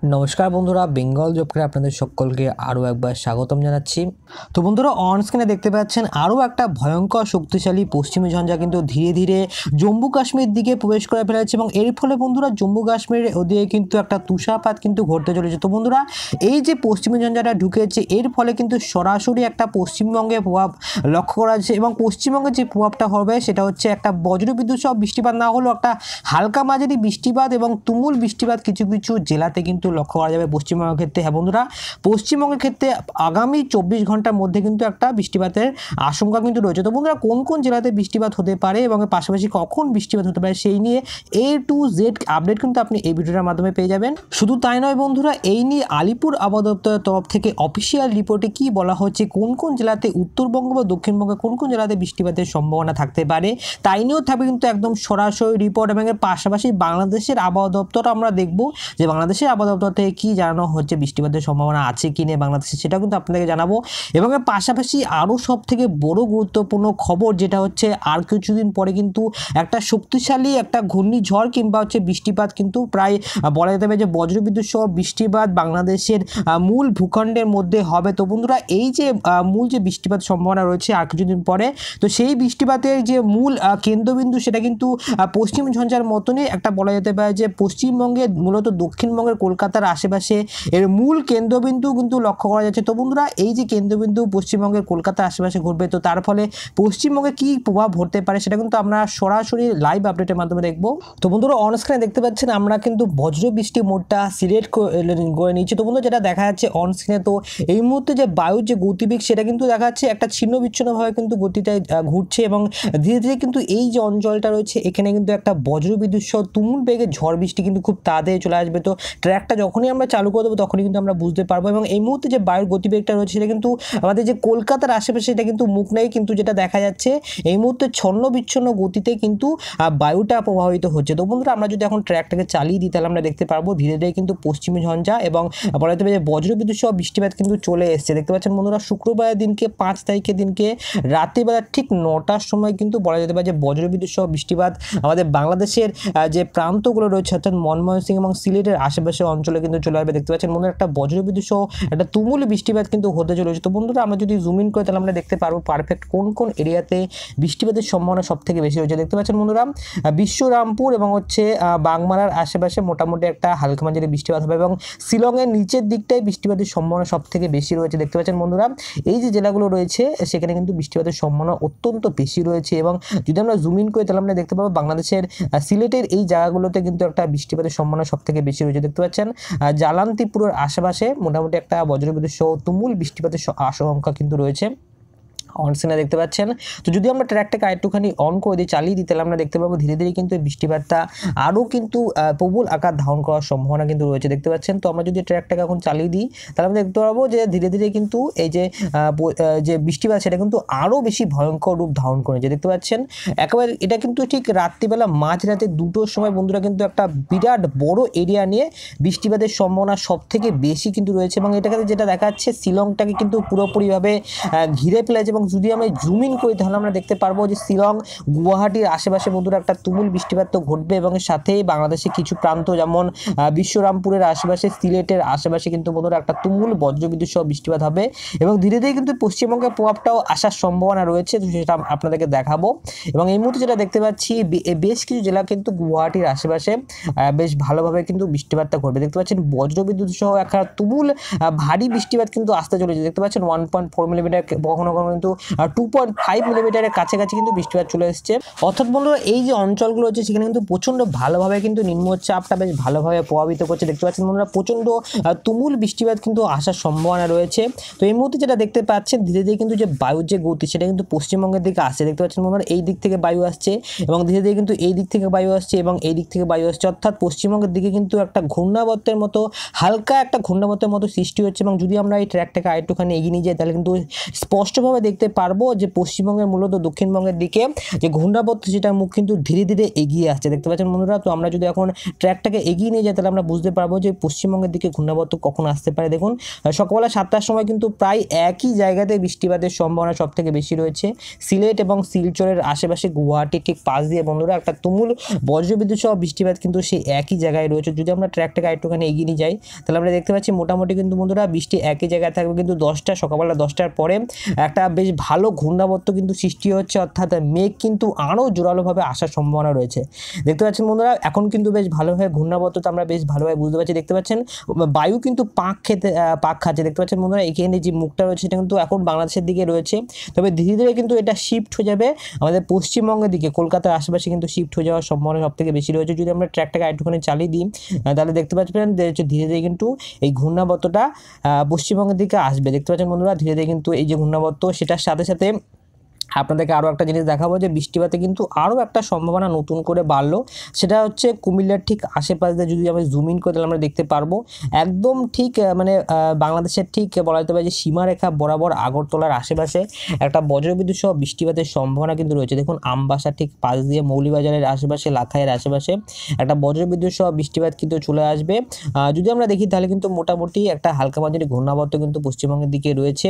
नमस्कार बंधुरा बेंगल जब करे আপনাদের সকলকে আরো একবার স্বাগতম জানাচ্ছি। তো বন্ধুরা অন স্ক্রিনে দেখতে পাচ্ছেন আরো একটা ভয়ঙ্কর শক্তিশালী পশ্চিমী ঝঞ্ঝা কিন্তু ধীরে ধীরে জম্মু কাশ্মীর দিকে প্রবেশ করে ফেলেছে এবং এর ফলে বন্ধুরা জম্মু কাশ্মীরের ওদিকে কিন্তু একটা তুষারপাত কিন্তু ঘটতে চলেছে। তো বন্ধুরা এই যে পশ্চিমী ঝঞ্ঝাটা ঢুকেছে এর ফলে কিন্তু সরাসরি একটা পশ্চিমবঙ্গে প্রভাব লক্ষ্য করা যাচ্ছে এবং পশ্চিমবঙ্গে যে প্রভাবটা হবে সেটা হচ্ছে একটা বজ্রবিদ্যুৎ সহ বৃষ্টিপাত না হলেও একটা হালকা মাঝারি বৃষ্টিপাত এবং তুমুল বৃষ্টিপাত কিছু কিছু জেলাতে কিন্তু লক্ষ্য করা যাবে পশ্চিমবঙ্গের ক্ষেত্রে। হ্যাঁ বন্ধুরা, পশ্চিমবঙ্গের ক্ষেত্রে আগামী 24 ঘন্টার মধ্যে কিন্তু একটা বৃষ্টিপাতের আশঙ্কা কিন্তু রয়েছে। তো বন্ধুরা কোন কোন জেলাতে বৃষ্টিপাত হতে পারে এবং পাশাপাশি কখন বৃষ্টিপাত হতে পারে সেই নিয়ে A to Z আপডেট কিন্তু আপনি এই ভিডিওটার মাধ্যমে পেয়ে যাবেন। শুধু তাই নয় বন্ধুরা, এই নিয়ে আলিপুর আবহাওয়া দপ্তরের তরফ থেকে অফিসিয়াল রিপোর্টে কি বলা হচ্ছে, কোন কোন জেলাতে উত্তরবঙ্গ বা দক্ষিণবঙ্গে কোন কোন জেলাতে বৃষ্টিপাতের সম্ভাবনা থাকতে পারে তাই নিয়েও থাকবে কিন্তু একদম সরাসরি রিপোর্ট। এবং এর পাশাপাশি বাংলাদেশের আবহাওয়া দপ্তর আমরা দেখব যে বাংলাদেশের আবহাওয়া দপ্তর থেকে কী জানানো হচ্ছে, বৃষ্টিপাতের সম্ভাবনা আছে কি নেই বাংলাদেশে সেটা কিন্তু আপনাদেরকে জানাবো। এবং এর পাশাপাশি আরও সব থেকে বড় গুরুত্বপূর্ণ খবর যেটা হচ্ছে আর কিছুদিন পরে কিন্তু একটা শক্তিশালী একটা ঘূর্ণিঝড় কিংবা হচ্ছে বৃষ্টিপাত কিন্তু প্রায় বলা যেতে পারে যে বজ্রবিদ্যুৎ সহ বৃষ্টিপাত বাংলাদেশের মূল ভূখণ্ডের মধ্যে হবে। তো বন্ধুরা এই যে মূল যে বৃষ্টিপাত সম্ভাবনা রয়েছে আর কিছুদিন পরে, তো সেই বৃষ্টিপাতের যে মূল কেন্দ্রবিন্দু সেটা কিন্তু পশ্চিম ঝঞ্ঝার মতনই একটা বলা যেতে পারে যে পশ্চিমবঙ্গের মূলত দক্ষিণবঙ্গের কলকাতার আশেপাশে এর মূল কেন্দ্রবিন্দু কিন্তু লক্ষ্য করা যাচ্ছে। তো বন্ধুরা এই যে কেন্দ্রবিন্দু পশ্চিমবঙ্গের কলকাতার আশেপাশে ঘটবে, তো তার ফলে পশ্চিমবঙ্গে কী প্রভাব হতে পারে সেটা কিন্তু আমরা সরাসরি লাইভ আপডেটের মাধ্যমে দেখব। তো বন্ধুরা অন স্ক্রিনে দেখতে পাচ্ছেন আমরা কিন্তু বজ্র বৃষ্টি মোডটা সিলেক্ট করে নিচ্ছি। তো বন্ধুরা যেটা দেখা যাচ্ছে অন স্ক্রিনে, তো এই মুহূর্তে যে বায়ুর যে গতিবেগ সেটা কিন্তু দেখা যাচ্ছে একটা ছিন্ন বিচ্ছিন্নভাবে কিন্তু গতিটা ঘুরছে এবং ধীরে ধীরে কিন্তু এই যে অঞ্চলটা রয়েছে এখানে কিন্তু একটা বজ্রবিদ্যুৎ সহ তুমুল বেগে ঝড় বৃষ্টি কিন্তু খুব তাড়াতাড়ি চলে আসবে। তো ট্র্যাকটা যখনই আমরা চালু করে দেবো তখনই কিন্তু আমরা বুঝতে পারবো। এবং এই মুহূর্তে যে বায়ুর গতিবেগটা রয়েছে সেটা কিন্তু আমাদের যে কলকাতার আশেপাশে এটা কিন্তু মুখ নেই, কিন্তু যেটা দেখা যাচ্ছে এই মুহূর্তে ছন্ন বিচ্ছন্ন গতিতে কিন্তু বায়ুটা প্রভাবিত হচ্ছে। তো বন্ধুরা আমরা যদি এখন ট্র্যাকটাকে চালিয়ে দিই তাহলে আমরা দেখতে পারবো ধীরে ধীরে কিন্তু পশ্চিমী ঝঞ্ঝা এবং বলা যেতে পারে যে বজ্রবিদ্যুৎ সহ বৃষ্টিপাত কিন্তু চলে এসছে। দেখতে পাচ্ছেন বন্ধুরা শুক্রবারের দিনকে 5 তারিখের দিনকে রাত্রিবেলা ঠিক 9টার সময় কিন্তু বলা যেতে পারে যে বজ্রবিদ্যুৎ সহ বৃষ্টিপাত আমাদের বাংলাদেশের যে প্রান্তগুলো রয়েছে অর্থাৎ ময়মনসিংহ এবং সিলেটের আশেপাশের অঞ্চলে কিন্তু চলে আসবে। দেখতে পাচ্ছেন বন্ধুরা একটা বজ্রবিদ্যুৎ সহ একটা তুমুল বৃষ্টিপাত কিন্তু হতে চলেছে। তো বন্ধুরা আমরা যদি জুম ইন করি তাহলে আমরা দেখতে পারবো পারফেক্ট কোন কোন এরিয়াতে বৃষ্টিপাতের সম্ভাবনা সব থেকে বেশি রয়েছে। দেখতে পাচ্ছেন বন্ধুরা বিশ্বরামপুর এবং হচ্ছে বাগমারার আশেপাশে মোটামুটি একটা হালকা মাঝারি বৃষ্টিপাত হবে এবং শিলংয়ের নিচের দিকটায় বৃষ্টিপাতের সম্ভাবনা সব থেকে বেশি রয়েছে। দেখতে পাচ্ছেন বন্ধুরা এই যে জেলাগুলো রয়েছে সেখানে কিন্তু বৃষ্টিপাতের সম্ভাবনা অত্যন্ত বেশি রয়েছে। এবং যদি আমরা জুম ইন করি তাহলে আমরা দেখতে পাবো বাংলাদেশের সিলেটের এই জায়গাগুলোতে কিন্তু একটা বৃষ্টিপাতের সম্ভাবনা সব থেকে বেশি রয়েছে। দেখতে পাচ্ছেন জালান্তিপুরের আশেপাশে মোটামুটি একটা বজ্রবিদ্যুৎ সহ তুমুল বৃষ্টিপাতের আশঙ্কা কিন্তু রয়েছে অন স্ক্রিনে দেখতে পাচ্ছেন। তো যদি আমরা ট্র্যাকটাকে আরেকটুখানি অন করে দিই চালিয়ে দিই তাহলে আমরা দেখতে পাবো ধীরে ধীরে কিন্তু এই বৃষ্টিপাতটা আরও কিন্তু প্রবল আকার ধারণ করার সম্ভাবনা কিন্তু রয়েছে। দেখতে পাচ্ছেন তো আমরা যদি ট্র্যাকটাকে এখন চালিয়ে দিই তাহলে আমরা দেখতে পাবো যে ধীরে ধীরে কিন্তু এই যে বৃষ্টিপাত সেটা কিন্তু আরও বেশি ভয়ঙ্কর রূপ ধারণ করেছে। দেখতে পাচ্ছেন একেবারে এটা কিন্তু ঠিক রাত্রিবেলা মাঝরাতে 2টোর সময় বন্ধুরা কিন্তু একটা বিরাট বড় এরিয়া নিয়ে বৃষ্টিপাতের সম্ভাবনা সব থেকে বেশি কিন্তু রয়েছে। এবং এটাকে যেটা দেখা যাচ্ছে শিলংটাকে কিন্তু পুরোপুরিভাবে ঘিরে ফেলেছে। এবং যদি আমরা জুম ইন করি তাহলে আমরা দেখতে পারবো যে শিলং গুয়াহাটির আশেপাশে বন্ধুরা একটা তুমুল বৃষ্টিপাত তো ঘটবে এবং সাথেই বাংলাদেশের কিছু প্রান্ত যেমন বিশ্বরামপুরের আশেপাশে সিলেটের আশেপাশে কিন্তু বন্ধুরা একটা তুমুল বজ্রবিদ্যুৎ সহ বৃষ্টিপাত হবে এবং ধীরে ধীরে কিন্তু পশ্চিমবঙ্গের প্রভাবটাও আসার সম্ভাবনা রয়েছে, সেটা আপনাদেরকে দেখাবো। এবং এই মুহূর্তে যেটা দেখতে পাচ্ছি বেশ কিছু জেলা কিন্তু গুয়াহাটির আশেপাশে বেশ ভালোভাবে কিন্তু বৃষ্টিপাতটা ঘটবে। দেখতে পাচ্ছেন বজ্রবিদ্যুৎ সহ একটা তুমুল ভারী বৃষ্টিপাত কিন্তু আসতে চলেছে। দেখতে পাচ্ছেন 1.4 মিলিমিটার কখনো কখনো কিন্তু 2.5 মিলিমিটারের কাছাকাছি কিন্তু বৃষ্টিপাত চলে এসছে। অর্থাৎ বন্ধুরা এই যে অঞ্চলগুলো হচ্ছে সেখানে কিন্তু প্রচণ্ড ভালোভাবে কিন্তু নিম্নচাপটা বেশ ভালোভাবে প্রভাবিত করছে। দেখতে পাচ্ছেন বন্ধুরা প্রচণ্ড তুমুল বৃষ্টিপাত কিন্তু আসার সম্ভাবনা রয়েছে। তো এই মুহূর্তে যেটা দেখতে পাচ্ছেন ধীরে ধীরে কিন্তু যে বায়ুর যে গতি সেটা কিন্তু পশ্চিমবঙ্গের দিকে আসছে। দেখতে পাচ্ছেন বন্ধুরা এই দিক থেকে বায়ু আসছে এবং ধীরে ধীরে কিন্তু এই দিক থেকে বায়ু আসছে এবং এই দিক থেকে বায়ু আসছে, অর্থাৎ পশ্চিমবঙ্গের দিকে কিন্তু একটা ঘূর্ণাবর্তের মতো হালকা একটা ঘূর্ণাবর্তের মতো সৃষ্টি হচ্ছে। এবং যদি আমরা এই ট্র্যাকটাকে আরেকটুখানি এগিয়ে নিয়ে যাই তাহলে কিন্তু স্পষ্টভাবে দেখতে দেখতে পারবো যে পশ্চিমবঙ্গের মূলত দক্ষিণবঙ্গের দিকে যে ঘূর্ণাবর্ত সেটার মুখ কিন্তু ধীরে ধীরে এগিয়ে আসছে, দেখতে পাচ্ছেন বন্ধুরা। তো আমরা যদি এখন ট্র্যাকটাকে এগিয়ে নিয়ে যাই তাহলে আমরা বুঝতে পারবো যে পশ্চিমবঙ্গের দিকে ঘূর্ণাবর্ত কখন আসতে পারে। দেখুন সকালবেলা 7টার সময় কিন্তু প্রায় একই জায়গাতে বৃষ্টিপাতের সম্ভাবনা সব থেকে বেশি রয়েছে। সিলেট এবং শিলচরের আশেপাশে গুয়াহাটি ঠিক পাশ দিয়ে বন্ধুরা একটা তুমুল বজ্রবিদ্যুৎ সহ বৃষ্টিপাত কিন্তু সেই একই জায়গায় রয়েছে। যদি আমরা ট্র্যাকটাকে একটুখানি এগিয়ে নিয়ে যাই তাহলে আমরা দেখতে পাচ্ছি মোটামুটি কিন্তু বন্ধুরা বৃষ্টি একই জায়গায় থাকবে, কিন্তু সকালবেলা 10টার পরে একটা বেশ ভালো ঘূর্ণাবর্ত কিন্তু সৃষ্টি হচ্ছে, অর্থাৎ মেঘ কিন্তু আরও জোরালোভাবে আসার সম্ভাবনা রয়েছে। দেখতে পাচ্ছেন বন্ধুরা এখন কিন্তু বেশ ভালোভাবে ঘূর্ণাবর্তটা আমরা বেশ ভালোভাবে বুঝতে পারছি। দেখতে পাচ্ছেন বায়ু কিন্তু পাক খাচ্ছে, দেখতে পাচ্ছেন বন্ধুরা। এখানে যে মুখটা রয়েছে সেটা কিন্তু এখন বাংলাদেশের দিকে রয়েছে, তবে ধীরে ধীরে কিন্তু এটা শিফট হয়ে যাবে আমাদের পশ্চিমবঙ্গের দিকে, কলকাতার আশেপাশে কিন্তু শিফট হয়ে যাওয়ার সম্ভাবনা সব থেকে বেশি রয়েছে। যদি আমরা ট্র্যাকটাকে একটুখানি চালিয়ে দিই তাহলে দেখতে পাচ্ছেন যে ধীরে ধীরে কিন্তু এই ঘূর্ণাবর্তটা পশ্চিমবঙ্গের দিকে আসবে। দেখতে পাচ্ছেন বন্ধুরা ধীরে ধীরে কিন্তু এই যে ঘূর্ণাবর্ত সেটার সাথে সাথে আপনাদেরকে আরও একটা জিনিস দেখাবো যে বৃষ্টিপাতে কিন্তু আরও একটা সম্ভাবনা নতুন করে বাড়লো, সেটা হচ্ছে কুমিল্লার ঠিক আশেপাশে যদি আমরা জুম ইন করে তাহলে আমরা দেখতে পারবো একদম ঠিক মানে বাংলাদেশের ঠিক বলা যেতে পারে যে সীমারেখা বরাবর আগরতলার আশেপাশে একটা বজ্রবিদ্যুৎ সহ বৃষ্টিপাতের সম্ভাবনা কিন্তু রয়েছে। দেখুন আমবাসা ঠিক পাশ দিয়ে মৌলিবাজারের আশেপাশে, লাখাইয়ের আশেপাশে একটা বজ্রবিদ্যুৎ সহ বৃষ্টিপাত কিন্তু চলে আসবে। যদি আমরা দেখি তাহলে কিন্তু মোটামুটি একটা হালকা মাঝারি ঘূর্ণাবর্ত কিন্তু পশ্চিমবঙ্গের দিকে রয়েছে।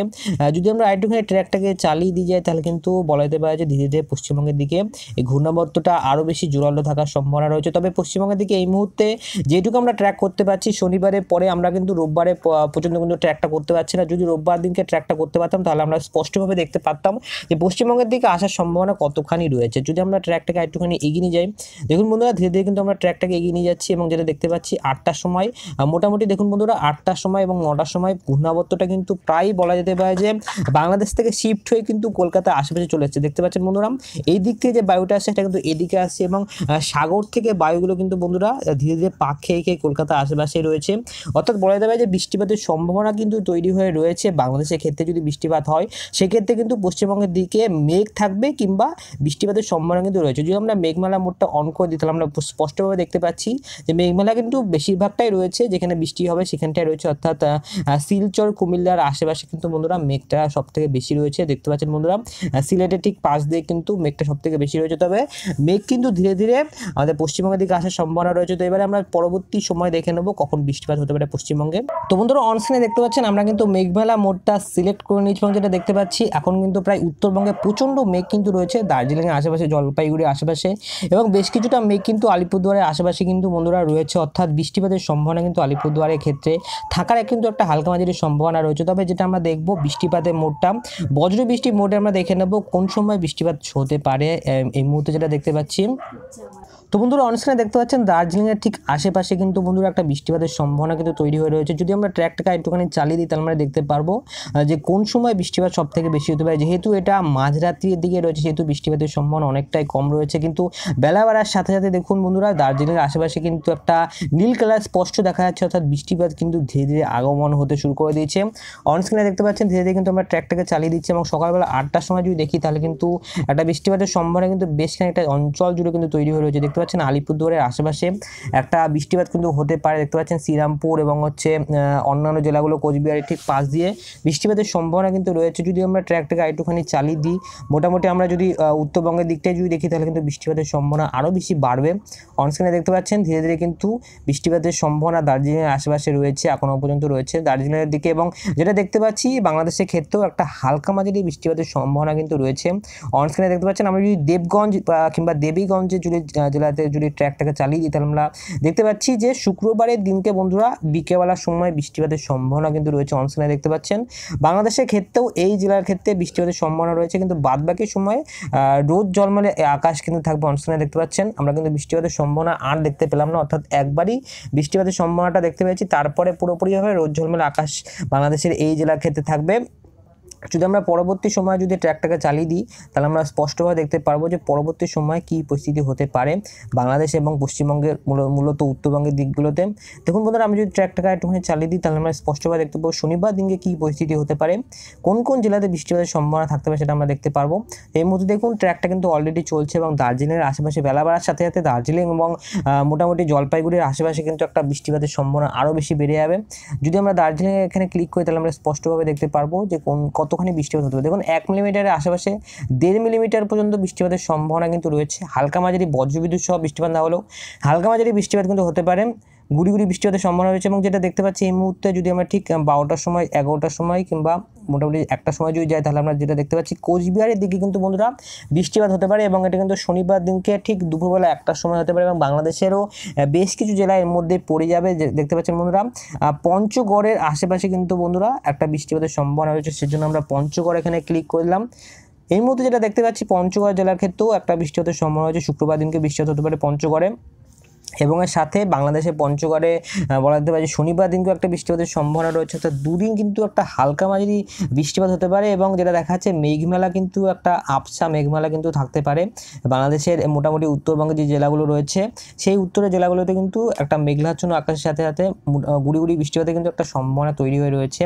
যদি আমরা একটুখানি ট্র্যাকটাকে চালিয়ে দিয়ে যাই তাহলে কিন্তু বলা যেতে পারে যে ধীরে ধীরে পশ্চিমবঙ্গের দিকে এই ঘূর্ণাবর্তটা আরও বেশি জোরালো থাকার সম্ভাবনা রয়েছে। তবে পশ্চিমবঙ্গের দিকে এই মুহূর্তে যেটুকু আমরা ট্র্যাক করতে পারছি শনিবারের পরে আমরা কিন্তু রোববারে পর্যন্ত কিন্তু ট্র্যাকটা করতে পারছি না। যদি রোববার দিনকে ট্র্যাকটা করতে পারতাম তাহলে আমরা স্পষ্টভাবে দেখতে পারতাম যে পশ্চিমবঙ্গের দিকে আসার সম্ভাবনা কতখানি রয়েছে। যদি আমরা ট্র্যাকটাকে একটুখানি এগিয়ে নিয়ে যাই, দেখুন বন্ধুরা ধীরে ধীরে কিন্তু আমরা ট্র্যাকটাকে এগিয়ে নিয়ে যাচ্ছি এবং যেটা দেখতে পাচ্ছি 8টার সময় মোটামুটি দেখুন বন্ধুরা 8টার সময় এবং 9টার সময় ঘূর্ণাবর্তটা কিন্তু প্রায় বলা যেতে পারে যে বাংলাদেশ থেকে শিফট হয়ে কিন্তু কলকাতার আশেপাশে চলে এসেছে। দেখতে পাচ্ছেন বন্ধুরা এই দিক থেকে যে বায়ুটা আসছে সেটা কিন্তু এদিকে আসছে এবং সাগর থেকে বায়ুগুলো কিন্তু বন্ধুরা ধীরে ধীরে পাক খেয়ে খেয়ে কলকাতার আশেপাশে রয়েছে, অর্থাৎ বলা যেতে পারে যে বৃষ্টিপাতের সম্ভাবনা কিন্তু তৈরি হয়ে রয়েছে। বাংলাদেশের ক্ষেত্রে যদি বৃষ্টিপাত হয় সেক্ষেত্রে কিন্তু পশ্চিমবঙ্গের দিকে মেঘ থাকবে কিংবা বৃষ্টিপাতের সম্ভাবনা কিন্তু রয়েছে। যদি আমরা মেঘমালা মোডটা অন করে দিই তাহলে আমরা স্পষ্টভাবে দেখতে পাচ্ছি যে মেঘমালা কিন্তু বেশিরভাগটাই রয়েছে, যেখানে বৃষ্টি হবে সেখানটায় রয়েছে, অর্থাৎ শিলচর কুমিল্লার আশেপাশে কিন্তু বন্ধুরা মেঘটা সব থেকে বেশি রয়েছে। দেখতে পাচ্ছেন বন্ধুরা সিলেটের ঠিক পাশ দিয়ে কিন্তু মেঘটা সব থেকে বেশি রয়েছে, তবে মেঘ কিন্তু ধীরে ধীরে আমাদের পশ্চিমবঙ্গের দিকে আসার সম্ভাবনা রয়েছে। তো এবারে আমরা পরবর্তী সময় দেখে নেবো কখন বৃষ্টিপাত হতে পারে পশ্চিমবঙ্গে। তো বন্ধুরা অনস্ক্রিনে দেখতে পাচ্ছেন আমরা কিন্তু মেঘমেলা মোডটা সিলেক্ট করে নিয়েছি এবং যেটা দেখতে পাচ্ছি এখন কিন্তু প্রায় উত্তরবঙ্গে প্রচণ্ড মেঘ কিন্তু রয়েছে, দার্জিলিংয়ের আশেপাশে, জলপাইগুড়ির আশেপাশে এবং বেশ কিছুটা মেঘ কিন্তু আলিপুরদুয়ারের আশেপাশে কিন্তু বন্ধুরা রয়েছে, অর্থাৎ বৃষ্টিপাতের সম্ভাবনা কিন্তু আলিপুরদুয়ারের ক্ষেত্রে থাকার কিন্তু একটা হালকা মাঝারি সম্ভাবনা রয়েছে। তবে যেটা আমরা দেখবো বৃষ্টিপাতের মোডটা বজ্র বৃষ্টির মোডে আমরা দেখে নেব কোন সময় বৃষ্টিপাত হতে পারে এই মুহূর্তে যেটা দেখতে পাচ্ছি। তো বন্ধুরা অনস্ক্রিনে দেখতে পাচ্ছেন দার্জিলিংয়ের ঠিক আশেপাশে কিন্তু বন্ধুরা একটা বৃষ্টিপাতের সম্ভাবনা কিন্তু তৈরি হয়ে রয়েছে। যদি আমরা ট্র্যাকটাকে একটুখানি চালিয়ে দিই তাহলে আমরা দেখতে পারবো যে কোন সময় বৃষ্টিপাত সব থেকে বেশি হতে পারে। যেহেতু এটা মাঝরাত্রির দিকে রয়েছে সেহেতু বৃষ্টিপাতের সম্ভাবনা অনেকটাই কম রয়েছে, কিন্তু বেলা বাড়ার সাথে সাথে দেখুন বন্ধুরা দার্জিলিংয়ের আশেপাশে কিন্তু একটা নীল কালার স্পষ্ট দেখা যাচ্ছে, অর্থাৎ বৃষ্টিপাত কিন্তু ধীরে ধীরে আগমন হতে শুরু করে দিয়েছে। অনস্ক্রিনে দেখতে পাচ্ছেন ধীরে ধীরে কিন্তু আমরা ট্র্যাকটাকে চালিয়ে দিচ্ছি এবং সকালবেলা 8টার সময় যদি দেখি তাহলে কিন্তু একটা বৃষ্টিপাতের সম্ভাবনা কিন্তু বেশ খানিকটা অঞ্চল জুড়ে কিন্তু তৈরি হয়ে রয়েছে। দেখতে পাচ্ছেন আলিপুরদুয়ারের আশেপাশে একটা বৃষ্টিপাত কিন্তু হতে পারে। দেখতে পাচ্ছেন শ্রীরামপুর এবং অন্যান্য জেলাগুলো কোচবিহারের ঠিক পাশ দিয়ে বৃষ্টিপাতের সম্ভাবনা কিন্তু রয়েছে। যদি আমরা ট্র্যাকটাকে একটুখানি চালিয়ে দিই মোটামুটি আমরা যদি উত্তরবঙ্গের দিকটাই যদি দেখি তাহলে কিন্তু বৃষ্টিপাতের সম্ভাবনা আরও বেশি বাড়বে। অনস্ক্রিনে দেখতে পাচ্ছেন ধীরে ধীরে কিন্তু বৃষ্টিপাতের সম্ভাবনা দার্জিলিংয়ের আশেপাশে রয়েছে, এখনও পর্যন্ত রয়েছে দার্জিলিংয়ের দিকে, এবং যেটা দেখতে পাচ্ছি বাংলাদেশের ক্ষেত্রেও একটা হালকা মাঝারি বৃষ্টিপাতের সম্ভাবনা কিন্তু রয়েছে। অনস্ক্রিনে দেখতে পাচ্ছেন আমরা যদি দেবগঞ্জ কিংবা দেবীগঞ্জে জেলাতে যদি ট্র্যাকটাকে চালিয়ে দিই তাহলে আমরা দেখতে পাচ্ছি যে শুক্রবারের দিনকে বন্ধুরা বিকেলবেলার সময় বৃষ্টিপাতের সম্ভাবনা কিন্তু রয়েছে। অনস্ক্রিনে দেখতে পাচ্ছেন বাংলাদেশের ক্ষেত্রেও এই জেলার ক্ষেত্রে বৃষ্টিপাতের সম্ভাবনা রয়েছে, কিন্তু বাদবাকি সময় রোদ ঝলমলে আকাশ কিন্তু থাকবে। অনস্ক্রিনে দেখতে পাচ্ছেন আমরা কিন্তু বৃষ্টিপাতের সম্ভাবনা আর দেখতে পেলাম না, অর্থাৎ একবারই বৃষ্টিপাতের সম্ভাবনাটা দেখতে পেয়েছি, তারপরে পুরোপুরিভাবে রোদ ঝলমলে আকাশ বাংলাদেশের এই জেলার ক্ষেত্রে থাকবে। যদি আমরা পরবর্তী সময় যদি ট্র্যাকটাকে চালিয়ে দিই তাহলে আমরা স্পষ্টভাবে দেখতে পারবো যে পরবর্তী সময় কী পরিস্থিতি হতে পারে বাংলাদেশ এবং পশ্চিমবঙ্গের মূলত উত্তরবঙ্গের দিকগুলোতে। দেখুন বন্ধুরা আমি যদি ট্র্যাকটাকে একটুখানি চালিয়ে দিই তাহলে আমরা স্পষ্টভাবে দেখতে পাবো শনিবার দিনকে কী পরিস্থিতি হতে পারে, কোন কোন জেলাতে বৃষ্টিপাতের সম্ভাবনা থাকতে পারে সেটা আমরা দেখতে পারবো। এই মুহূর্তে দেখুন ট্র্যাকটা কিন্তু অলরেডি চলছে এবং দার্জিলিংয়ের আশেপাশে বেলা বাড়ার সাথে সাথে দার্জিলিং এবং মোটামুটি জলপাইগুড়ির আশেপাশে কিন্তু একটা বৃষ্টিপাতের সম্ভাবনা আরও বেশি বেড়ে যাবে। যদি আমরা দার্জিলিংয়ে এখানে ক্লিক করি তাহলে আমরা স্পষ্টভাবে দেখতে পারবো যে কত কতখানি বৃষ্টিপাত হতে পারে। দেখুন 1 মিলিমিটারের আশেপাশে 1.5 মিলিমিটার পর্যন্ত বৃষ্টিপাতের সম্ভাবনা কিন্তু রয়েছে। হালকা মাঝারি বজ্রবিদ্যুৎ সহ বৃষ্টিপাত না হলেও হালকা মাঝারি বৃষ্টিপাত কিন্তু হতে পারে। গুড়ি গুড়ি বৃষ্টিপাতের সম্ভাবনা রয়েছে এবং যেটা দেখতে পাচ্ছি এই মুহূর্তে যদি আমরা ঠিক 12টার সময়, 11টার সময় কিংবা মোটামুটি 1টার সময় যদি যাই, তাহলে আমরা যেটা দেখতে পাচ্ছি কোচবিহারের দিকে কিন্তু বন্ধুরা বৃষ্টিপাত হতে পারে এবং এটা কিন্তু শনিবার দিনকে ঠিক দুপুরবেলা 1টার সময় হতে পারে এবং বাংলাদেশেরও বেশ কিছু জেলা এর মধ্যে পড়ে যাবে। দেখতে পাচ্ছেন বন্ধুরা পঞ্চগড়ের আশেপাশে কিন্তু বন্ধুরা একটা বৃষ্টিপাতের সম্ভাবনা রয়েছে, সেজন্য আমরা পঞ্চগড় এখানে ক্লিক করলাম। এই মুহূর্তে যেটা দেখতে পাচ্ছি পঞ্চগড় জেলার ক্ষেত্রেও একটা বৃষ্টিপাতের সম্ভাবনা রয়েছে, শুক্রবার দিনকে বৃষ্টিপাত হতে পারে পঞ্চগড়ে এবং এর সাথে বাংলাদেশের পঞ্চগড়ে বলা যেতে পারে শনিবার দিনকেও একটা বৃষ্টিপাতের সম্ভাবনা রয়েছে, অর্থাৎ দুদিন কিন্তু একটা হালকা মাঝারি বৃষ্টিপাত হতে পারে এবং যেটা দেখা যাচ্ছে মেঘমেলা কিন্তু একটা আবছা মেঘমেলা কিন্তু থাকতে পারে বাংলাদেশের মোটামুটি উত্তরবঙ্গের যে জেলাগুলো রয়েছে সেই উত্তরের জেলাগুলোতে কিন্তু একটা মেঘলাচ্ছন্ন আকাশের সাথে সাথে গুড়ি গুড়ি বৃষ্টিপাতের কিন্তু একটা সম্ভাবনা তৈরি হয়ে রয়েছে।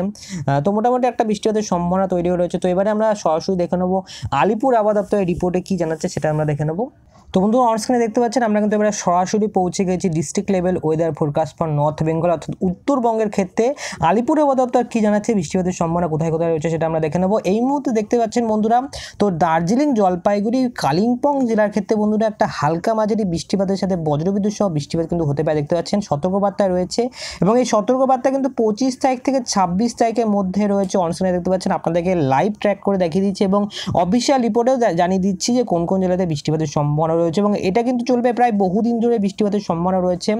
তো মোটামুটি একটা বৃষ্টিপাতের সম্ভাবনা তৈরি হয়ে রয়েছে। তো এবারে আমরা সরাসরি দেখে নেবো আলিপুর আবহাওয়া দপ্তরের রিপোর্টে কী জানাচ্ছে সেটা আমরা দেখে নেবো। তো বন্ধুরা অনস্ক্রিনে দেখতে পাচ্ছেন আমরা কিন্তু এবারে সরাসরি পৌঁছে গেছি district level weather forecast for north Bengal, অর্থাৎ উত্তরবঙ্গের ক্ষেত্রে আলিপুর আবহাওয়া দপ্তর কী জানাচ্ছে, বৃষ্টিপাতের সম্ভাবনা কোথায় কোথায় রয়েছে সেটা আমরা দেখে নেবো। এই মুহূর্তে দেখতে পাচ্ছেন বন্ধুরা তো দার্জিলিং, জলপাইগুড়ি, কালিম্পং জেলার ক্ষেত্রে বন্ধুরা একটা হালকা মাঝারি বৃষ্টিপাতের সাথে বজ্রবিদ্যুৎ সহ বৃষ্টিপাত কিন্তু হতে পারে। দেখতে পাচ্ছেন সতর্কবার্তা রয়েছে এবং এই সতর্কবার্তা কিন্তু 25 তারিখ থেকে 26 তারিখের মধ্যে রয়েছে। অনস্ক্রিনে দেখতে পাচ্ছেন আপনাদেরকে লাইভ ট্র্যাক করে দেখিয়ে দিচ্ছি এবং অফিসিয়াল রিপোর্টেও জানিয়ে দিচ্ছি যে কোন কোন জেলাতে বৃষ্টিপাতের সম্ভাবনা রয়েছে এবং এটা কিন্তু চলবে প্রায় বহুদিন ধরে বৃষ্টিপাতের সম্ভাবনা রয়েছে।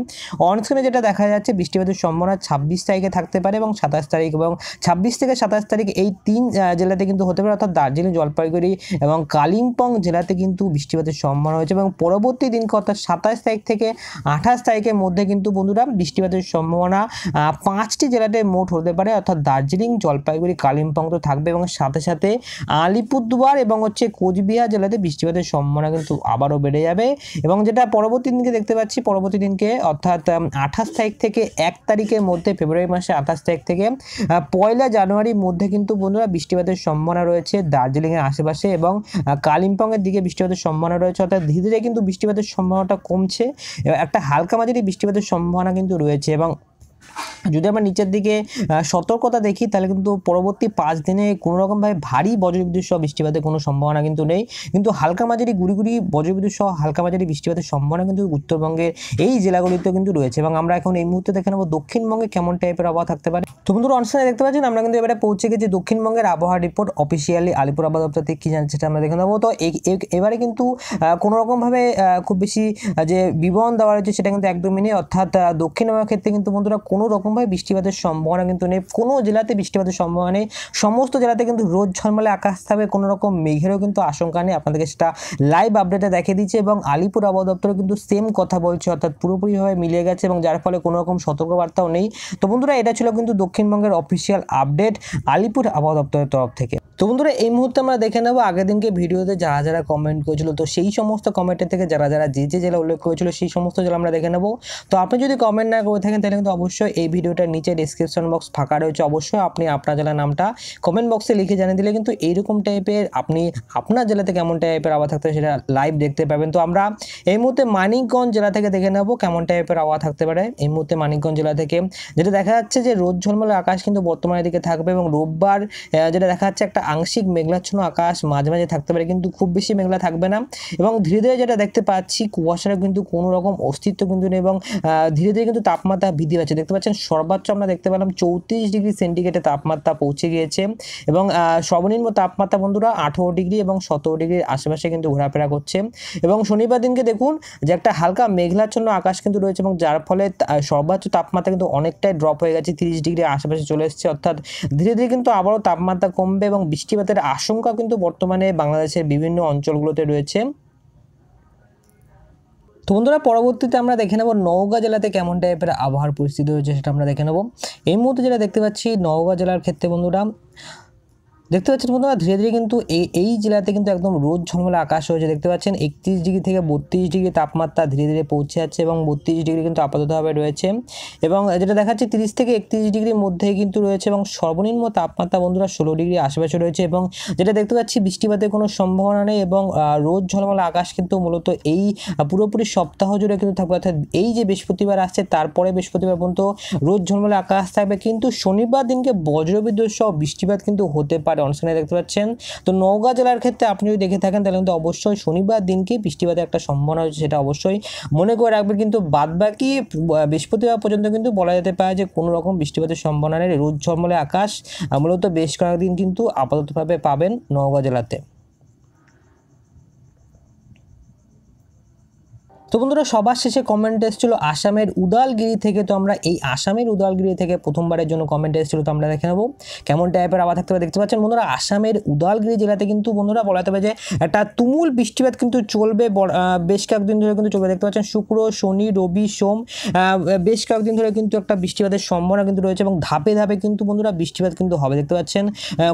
অনস্ক্রিনে যেটা দেখা যাচ্ছে বৃষ্টিপাতের সম্ভাবনা 26 তারিখে থাকতে পারে এবং 27 তারিখ এবং 26 থেকে 27 তারিখ এই 3 জেলাতে কিন্তু হতে পারে, অর্থাৎ দার্জিলিং, জলপাইগুড়ি এবং কালিম্পং জেলাতে কিন্তু বৃষ্টিপাতের সম্ভাবনা রয়েছে এবং পরবর্তী দিনকে অর্থাৎ 27 তারিখ থেকে 28 তারিখের মধ্যে কিন্তু বন্ধুরা বৃষ্টিপাতের সম্ভাবনা 5টি জেলাতে মোট হতে পারে, অর্থাৎ দার্জিলিং, জলপাইগুড়ি, কালিম্পং তো থাকবে এবং সাথে সাথে আলিপুরদুয়ার এবং কোচবিহার জেলাতে বৃষ্টিপাতের সম্ভাবনা কিন্তু আবারও বেড়ে যাবে। এবং যেটা পরবর্তী দিনকে দেখতে পাচ্ছি পরবর্তী দিনকে অর্থাৎ 28 তারিখ থেকে 1 তারিখের মধ্যে, ফেব্রুয়ারি মাসে 28 তারিখ থেকে 1 জানুয়ারির মধ্যে কিন্তু বন্ধুরা বৃষ্টিপাতের সম্ভাবনা রয়েছে দার্জিলিংয়ের আশেপাশে এবং কালিম্পংয়ের দিকে বৃষ্টিপাতের সম্ভাবনা রয়েছে, অর্থাৎ ধীরে ধীরে কিন্তু বৃষ্টিপাতের সম্ভাবনাটা কমছে, একটা হালকা মাঝারি বৃষ্টিপাতের সম্ভাবনা কিন্তু রয়েছে। এবং যদি আমরা নিচের দিকে সতর্কতা দেখি তাহলে কিন্তু পরবর্তী 5 দিনে কোনো রকমভাবে ভারী বজ্রবিদ্যুৎ সহ বৃষ্টিপাতের কোনো সম্ভাবনা কিন্তু নেই, কিন্তু হালকা মাঝারি গুড়ি গুড়ি বজ্রবিদ্যুৎ সহ হালকা মাঝারি বৃষ্টিপাতের সম্ভাবনা কিন্তু উত্তরবঙ্গের এই জেলাগুলিতে কিন্তু রয়েছে। এবং আমরা এখন এই মুহূর্তে দেখে নেবো দক্ষিণবঙ্গে কেমন টাইপের আবহাওয়া থাকতে পারে। তো বন্ধুরা অনস্ক্রিনে দেখতে পাচ্ছেন আমরা কিন্তু এবারে পৌঁছে গেছি দক্ষিণবঙ্গের আবহাওয়া রিপোর্ট অফিসিয়ালি আলিপুর আবহাওয়া দপ্তর থেকে কী জানছে সেটা আমরা দেখে নেবো। তো এবারে কিন্তু কোনো রকমভাবে খুব বেশি যে বিবরণ দেওয়া রয়েছে সেটা কিন্তু একদমই নেই, অর্থাৎ দক্ষিণবঙ্গের ক্ষেত্রে কিন্তু বন্ধুরা কোনো রকমভাবে বৃষ্টিপাতের সম্ভাবনা কিন্তু নেই, কোনো জেলাতে বৃষ্টিপাতের সম্ভাবনা নেই, সমস্ত জেলাতে কিন্তু রোদ ঝলমলে আকাশ থাকবে, কোনো রকম মেঘেরও কিন্তু আশঙ্কা নেই। আপনাদেরকে সেটা লাইভ আপডেটে দেখিয়ে দিচ্ছে এবং আলিপুর আবহাওয়া দপ্তরে কিন্তু সেম কথা বলছে, অর্থাৎ পুরোপুরিভাবে মিলিয়ে গেছে এবং যার ফলে কোনো রকম সতর্কবার্তাও নেই। তো বন্ধুরা এটা ছিল কিন্তু দক্ষিণবঙ্গের অফিসিয়াল আপডেট আলিপুর আবহাওয়া দপ্তরের তরফ থেকে। তো বন্ধুরা এই মুহূর্তে আমরা দেখে নেবো আগের দিনকে ভিডিওতে যারা যারা কমেন্ট করেছিল, তো সেই সমস্ত কমেন্টের থেকে যারা যারা যে যে জেলা উল্লেখ করেছিল সেই সমস্ত জেলা আমরা দেখে নেবো। তো আপনি যদি কমেন্ট না করে থাকেন তাহলে কিন্তু অবশ্যই এই ভিডিওটার নিচে ডিসক্রিপশন বক্স ফাঁকা রয়েছে, অবশ্যই আপনি আপনার জেলার নামটা কমেন্ট বক্সে লিখে জানিয়ে দিলে কিন্তু এইরকম টাইপের আপনি আপনার জেলাতে কেমন টাইপের আবহাওয়া থাকতে পারে সেটা লাইভ দেখতে পাবেন। তো আমরা এই মুহূর্তে মানিকগঞ্জ জেলা থেকে দেখে নেবো কেমন টাইপের আবহাওয়া থাকতে পারে। এই মুহূর্তে মানিকগঞ্জ জেলা থেকে যেটা দেখা যাচ্ছে যে রোদ ঝলমলে আকাশ কিন্তু বর্তমানের দিকে থাকবে এবং রোববার যেটা দেখা যাচ্ছে একটা আংশিক মেঘলাচ্ছন্ন আকাশ মাঝে মাঝে থাকতে পারে, কিন্তু খুব বেশি মেঘলা থাকবে না এবং ধীরে ধীরে যেটা দেখতে পাচ্ছি কুয়াশার কিন্তু কোনো রকম অস্তিত্ব কিন্তু নেই এবং ধীরে ধীরে কিন্তু তাপমাত্রা বৃদ্ধি পাচ্ছে। দেখতে পাচ্ছেন সর্বোচ্চ আমরা দেখতে পেলাম 34 ডিগ্রি সেন্টিগ্রেডে তাপমাত্রা পৌঁছে গিয়েছে এবং সর্বনিম্ন তাপমাত্রা বন্ধুরা 18 ডিগ্রি এবং 17 ডিগ্রির আশেপাশে কিন্তু ঘোরাফেরা করছে। এবং শনিবার দিনকে দেখুন যে একটা হালকা মেঘলাচ্ছন্ন আকাশ কিন্তু রয়েছে এবং যার ফলে সর্বোচ্চ তাপমাত্রা কিন্তু অনেকটাই ড্রপ হয়ে গেছে, 30 ডিগ্রির আশেপাশে চলে এসেছে, অর্থাৎ ধীরে ধীরে কিন্তু আবারও তাপমাত্রা কমবে এবং বৃষ্টিপাতের আশঙ্কা কিন্তু বর্তমানে বাংলাদেশের বিভিন্ন অঞ্চলগুলোতে রয়েছে। তো বন্ধুরা পরবর্তীতে আমরা দেখে নেব নওগাঁ জেলাতে কেমন টাইপের আবহাওয়ার পরিস্থিতি রয়েছে সেটা আমরা দেখে নেব। এই মুহূর্তে যেটা দেখতে পাচ্ছি নওগাঁ জেলার ক্ষেত্রে বন্ধুরা দেখতে পাচ্ছেন বন্ধুরা ধীরে ধীরে কিন্তু এই জেলাতে কিন্তু একদম রোদ ঝলমলে আকাশ হয়েছে। দেখতে পাচ্ছেন 31 ডিগ্রি থেকে 32 ডিগ্রি তাপমাত্রা ধীরে ধীরে পৌঁছে যাচ্ছে এবং 32 ডিগ্রি কিন্তু আপাততভাবে রয়েছে এবং যেটা দেখাচ্ছে 30 থেকে 31 ডিগ্রির মধ্যে কিন্তু রয়েছে এবং সর্বনিম্ন তাপমাত্রা বন্ধুরা 16 ডিগ্রি আশেপাশে রয়েছে এবং যেটা দেখতে পাচ্ছি বৃষ্টিপাতের কোনো সম্ভাবনা নেই এবং রোদ ঝলমলে আকাশ কিন্তু মূলত এই পুরোপুরি সপ্তাহ জুড়ে কিন্তু থাকবে, অর্থাৎ এই যে বৃহস্পতিবার আসছে তারপরে বৃহস্পতিবার পর্যন্ত রোদ ঝলমলে আকাশ থাকবে, কিন্তু শনিবার দিনকে বজ্রবিদ্যুৎ সহ বৃষ্টিপাত কিন্তু হতে পারে, অন স্ক্রিনে দেখতে পাচ্ছেন। তো নওগাঁ জেলার ক্ষেত্রে আপনি যদি দেখে থাকেন তাহলে কিন্তু অবশ্যই শনিবার দিনকে বৃষ্টিপাতের একটা সম্ভাবনা রয়েছে, সেটা অবশ্যই মনে করে রাখবেন। কিন্তু বাদবাকি বৃহস্পতিবার পর্যন্ত কিন্তু বলা যেতে পারে যে কোনো রকম বৃষ্টিপাতের সম্ভাবনা নেই। রোদ ঝলমলে আকাশ মূলত বেশ কয়েকদিন কিন্তু আপাততভাবে পাবেন নওগাঁ জেলাতে। তো বন্ধুরা সবার শেষে কমেন্ট এসেছিল আসামের উদালগিরি থেকে। তো আমরা এই আসামের উদালগিরি থেকে প্রথমবারের জন্য কমেন্ট এসেছিল, তো আমরা দেখে নেব কেমন টাইপের আবার থাকতে পারে। দেখতে পাচ্ছেন বন্ধুরা আসামের উদালগিরি জেলাতে কিন্তু বন্ধুরা বলা যেতে পারে যে একটা তুমুল বৃষ্টিপাত কিন্তু চলবে, বেশ কয়েকদিন ধরে কিন্তু চলবে। দেখতে পাচ্ছেন শুক্র, শনি, রবি, সোম বেশ কয়েকদিন ধরে কিন্তু একটা বৃষ্টিপাতের সম্ভাবনা কিন্তু রয়েছে এবং ধাপে ধাপে কিন্তু বন্ধুরা বৃষ্টিপাত কিন্তু হবে। দেখতে পাচ্ছেন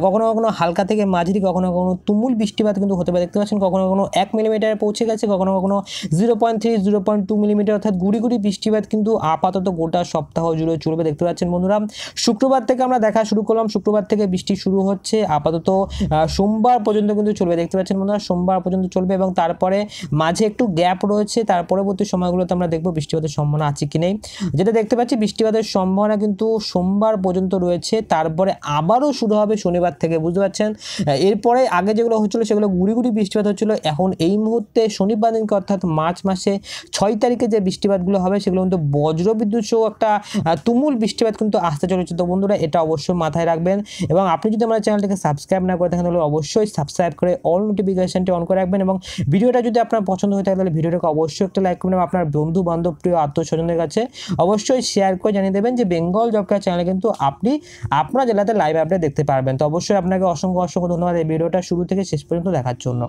কখনো কখনো হালকা থেকে মাঝারি, কখনো কখনো তুমুল বৃষ্টিপাত কিন্তু হতে পারে। দেখতে পাচ্ছেন কখনো কখনো 1 মিলিমিটার পৌঁছে গেছে, কখনো কখনো 0.3 0.2 মিলিমিটার, অর্থাৎ গুড়ি গুড়ি বৃষ্টিপাত কিন্তু আপাতত গোটা সপ্তাহ জুড়ে চলবে। দেখতে পাচ্ছেন বন্ধুরা শুক্রবার থেকে আমরা দেখা শুরু করলাম, শুক্রবার থেকে বৃষ্টি শুরু হচ্ছে, আপাতত সোমবার পর্যন্ত কিন্তু চলবে। দেখতে পাচ্ছেন বন্ধুরা সোমবার পর্যন্ত চলবে এবং তারপরে মাঝে একটু গ্যাপ রয়েছে, তার পরবর্তী সময়গুলোতে আমরা দেখবো বৃষ্টিপাতের সম্ভাবনা আছে কি নেই। যেটা দেখতে পাচ্ছি বৃষ্টিপাতের সম্ভাবনা কিন্তু সোমবার পর্যন্ত রয়েছে, তারপরে আবারও শুরু হবে শনিবার থেকে, বুঝতে পারছেন। এরপরে আগে যেগুলো হচ্ছিলো সেগুলো গুড়ি গুড়ি বৃষ্টিপাত হচ্ছিলো, এখন এই মুহূর্তে শনিবার দিনকে অর্থাৎ মার্চ মাসে 6 তারিখে যে বৃষ্টিপাতগুলো হবে সেগুলো কিন্তু বজ্রবিদ্যুৎ সহ একটা তুমুল বৃষ্টিপাত কিন্তু আসতে চলেছে। তো বন্ধুরা এটা অবশ্যই মাথায় রাখবেন এবং আপনি যদি আমার চ্যানেলটিকে সাবস্ক্রাইব না করে থাকেন তাহলে অবশ্যই সাবস্ক্রাইব করে অল নোটিফিকেশনটি অন করে রাখবেন এবং ভিডিওটা যদি আপনার পছন্দ হয়ে থাকে তাহলে ভিডিওটাকে অবশ্যই একটা লাইক করবেন এবং আপনার বন্ধু বান্ধব প্রিয় আত্মীয়স্বজনের কাছে অবশ্যই শেয়ার করে জানিয়ে দেবেন যে বেঙ্গল জব কেয়ার চ্যানেলে কিন্তু আপনি আপনার জেলাতে লাইভ আপডেট দেখতে পারবেন। তো অবশ্যই আপনাকে অসংখ্য অসংখ্য ধন্যবাদ এই ভিডিওটা শুরু থেকে শেষ পর্যন্ত দেখার জন্য।